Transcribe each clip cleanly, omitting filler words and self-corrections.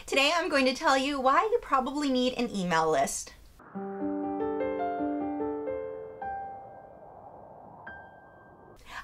Today I'm going to tell you why you probably need an email list.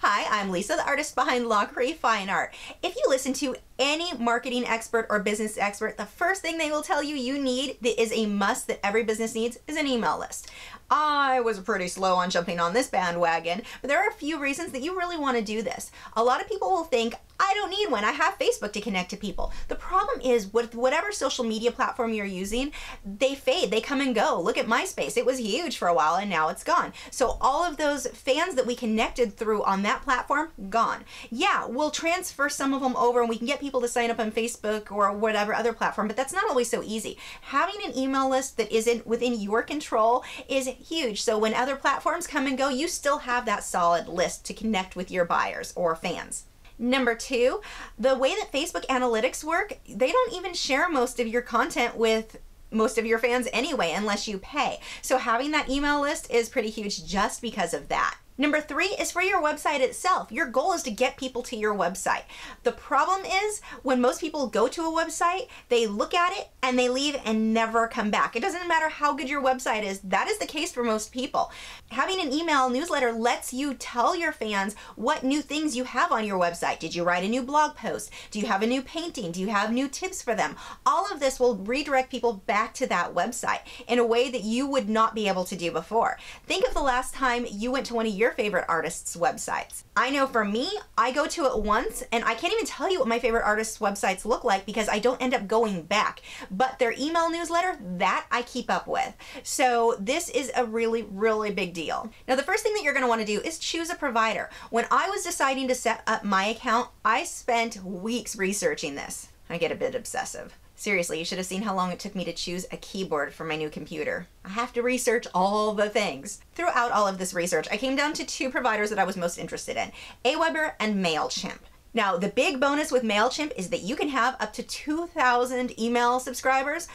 Hi, I'm Lisa, the artist behind Lachri Fine Art. If you listen to any marketing expert or business expert, the first thing they will tell you you need, that is a must that every business needs, is an email list. I was pretty slow on jumping on this bandwagon, but there are a few reasons that you really want to do this. A lot of people will think, I don't need one, I have Facebook to connect to people. The problem is with whatever social media platform you're using, they fade, they come and go. Look at MySpace, it was huge for a while and now it's gone. So all of those fans that we connected through on that platform, gone. Yeah, we'll transfer some of them over and we can get people to sign up on Facebook or whatever other platform, but that's not always so easy. Having an email list that isn't within your control is huge. So when other platforms come and go, you still have that solid list to connect with your buyers or fans. Number two, the way that Facebook analytics work, they don't even share most of your content with most of your fans anyway, unless you pay. So having that email list is pretty huge just because of that. Number three is for your website itself. Your goal is to get people to your website. The problem is when most people go to a website, they look at it and they leave and never come back. It doesn't matter how good your website is. That is the case for most people. Having an email newsletter lets you tell your fans what new things you have on your website. Did you write a new blog post? Do you have a new painting? Do you have new tips for them? All of this will redirect people back to that website in a way that you would not be able to do before. Think of the last time you went to one of your favorite artists' websites. I know for me, I go to it once and I can't even tell you what my favorite artists' websites look like because I don't end up going back. But their email newsletter, that I keep up with. So this is a really, really big deal. Now the first thing that you're going to want to do is choose a provider. When I was deciding to set up my account, I spent weeks researching this. I get a bit obsessive. Seriously, you should have seen how long it took me to choose a keyboard for my new computer. I have to research all the things. Throughout all of this research, I came down to two providers that I was most interested in, Aweber and MailChimp. Now, the big bonus with MailChimp is that you can have up to 2,000 email subscribers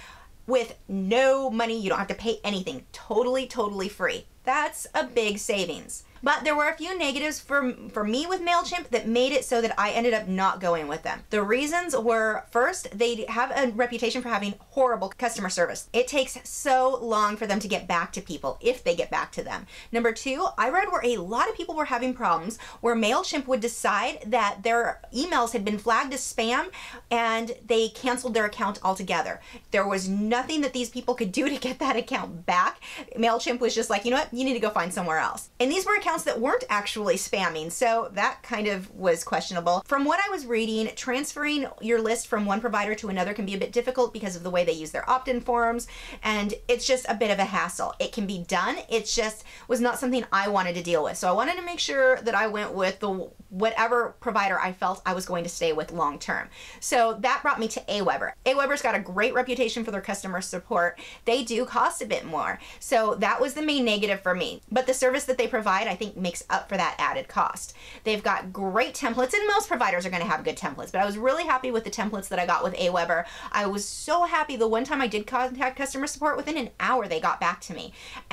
with no money. You don't have to pay anything. Totally, totally free. That's a big savings. But there were a few negatives for me with MailChimp that made it so that I ended up not going with them. The reasons were, first, they have a reputation for having horrible customer service. It takes so long for them to get back to people, if they get back to them. Number two, I read where a lot of people were having problems where MailChimp would decide that their emails had been flagged as spam and they canceled their account altogether. There was nothing that these people could do to get that account back. MailChimp was just like, you know what, you need to go find somewhere else. And these were accounts that weren't actually spamming, so that kind of was questionable. From what I was reading, transferring your list from one provider to another can be a bit difficult because of the way they use their opt-in forms, and it's just a bit of a hassle. It can be done, it just was not something I wanted to deal with. So I wanted to make sure that I went with whatever provider I felt I was going to stay with long term. So that brought me to Aweber. Aweber's got a great reputation for their customer support. They do cost a bit more, so that was the main negative for me. But the service that they provide, I think, makes up for that added cost. They've got great templates, and most providers are going to have good templates, but I was really happy with the templates that I got with Aweber. I was so happy the one time I did contact customer support, within an hour they got back to me.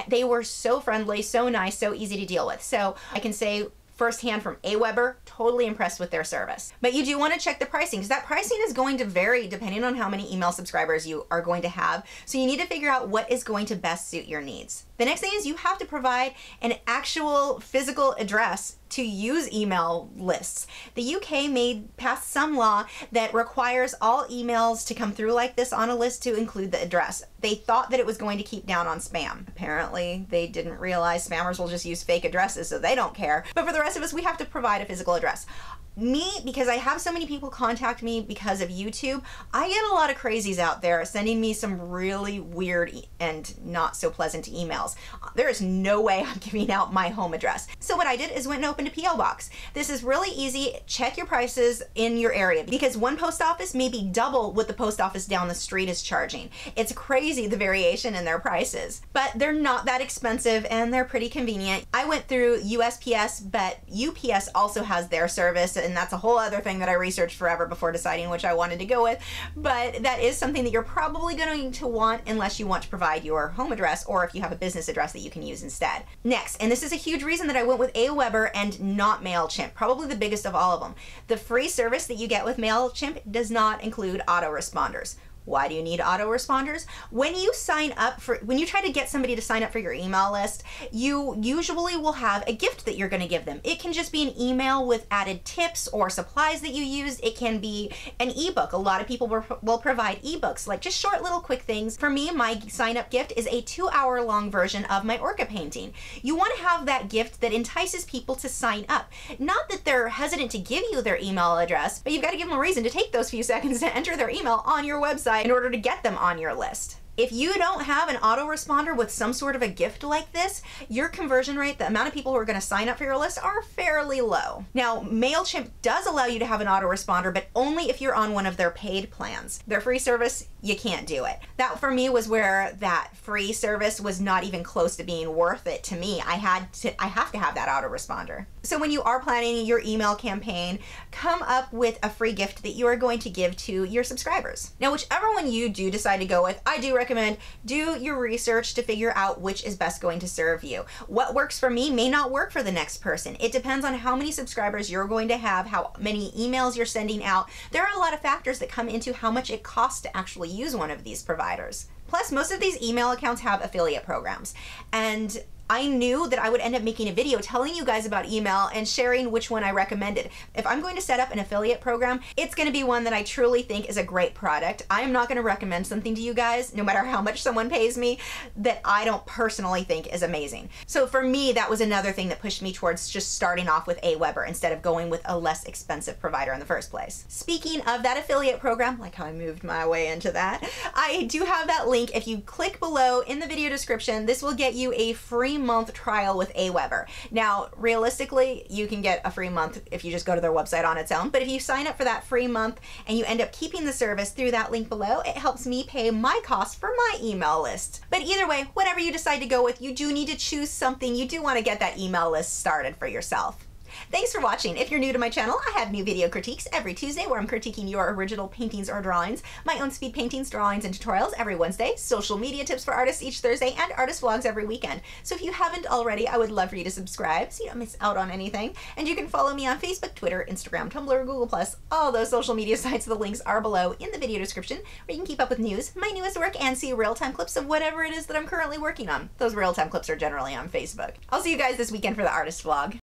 They were so friendly, so nice, so easy to deal with. So I can say firsthand from Aweber, totally impressed with their service. But you do want to check the pricing, because that pricing is going to vary depending on how many email subscribers you are going to have. So you need to figure out what is going to best suit your needs. The next thing is you have to provide an actual physical address to use email lists. The UK passed some law that requires all emails to come through like this on a list to include the address. They thought that it was going to keep down on spam. Apparently, they didn't realize spammers will just use fake addresses, so they don't care. But for the rest of us, we have to provide a physical address. Me, because I have so many people contact me because of YouTube, I get a lot of crazies out there sending me some really weird and not so pleasant emails. There is no way I'm giving out my home address. So what I did is went and opened a P.O. box. This is really easy. Check your prices in your area, because one post office may be double what the post office down the street is charging. It's crazy, the variation in their prices, but they're not that expensive and they're pretty convenient. I went through USPS, but UPS also has their service, and that's a whole other thing that I researched forever before deciding which I wanted to go with. But that is something that you're probably going to want unless you want to provide your home address, or if you have a business address that you can use instead. Next, and this is a huge reason that I went with Aweber and not MailChimp, probably the biggest of all of them. The free service that you get with MailChimp does not include autoresponders. Why do you need autoresponders? When you try to get somebody to sign up for your email list, you usually will have a gift that you're going to give them. It can just be an email with added tips or supplies that you use. It can be an ebook. A lot of people will provide ebooks, like just short little quick things. For me, my sign up gift is a 2-hour-long version of my orca painting. You want to have that gift that entices people to sign up. Not that they're hesitant to give you their email address, but you've got to give them a reason to take those few seconds to enter their email on your website in order to get them on your list. If you don't have an autoresponder with some sort of a gift like this, your conversion rate, the amount of people who are going to sign up for your list, are fairly low. Now, MailChimp does allow you to have an autoresponder, but only if you're on one of their paid plans. Their free service, you can't do it. That for me was where that free service was not even close to being worth it to me. I have to have that autoresponder. So when you are planning your email campaign, come up with a free gift that you are going to give to your subscribers. Now, whichever one you do decide to go with, I do recommend do your research to figure out which is best going to serve you. What works for me may not work for the next person. It depends on how many subscribers you're going to have, how many emails you're sending out. There are a lot of factors that come into how much it costs to actually use one of these providers. Plus, most of these email accounts have affiliate programs, and I knew that I would end up making a video telling you guys about email and sharing which one I recommended. If I'm going to set up an affiliate program, it's going to be one that I truly think is a great product. I am not going to recommend something to you guys, no matter how much someone pays me, that I don't personally think is amazing. So for me, that was another thing that pushed me towards just starting off with Aweber instead of going with a less expensive provider in the first place. Speaking of that affiliate program, like how I moved my way into that, I do have that link. If you click below in the video description, this will get you a free month trial with Aweber. Now, realistically, you can get a free month if you just go to their website on its own, but if you sign up for that free month and you end up keeping the service through that link below, it helps me pay my costs for my email list. But either way, whatever you decide to go with, you do need to choose something. You do want to get that email list started for yourself. Thanks for watching. If you're new to my channel, I have new video critiques every Tuesday where I'm critiquing your original paintings or drawings, my own speed paintings, drawings, and tutorials every Wednesday, social media tips for artists each Thursday, and artist vlogs every weekend. So if you haven't already, I would love for you to subscribe so you don't miss out on anything. And you can follow me on Facebook, Twitter, Instagram, Tumblr, Google+, all those social media sites. The links are below in the video description where you can keep up with news, my newest work, and see real-time clips of whatever it is that I'm currently working on. Those real-time clips are generally on Facebook. I'll see you guys this weekend for the artist vlog.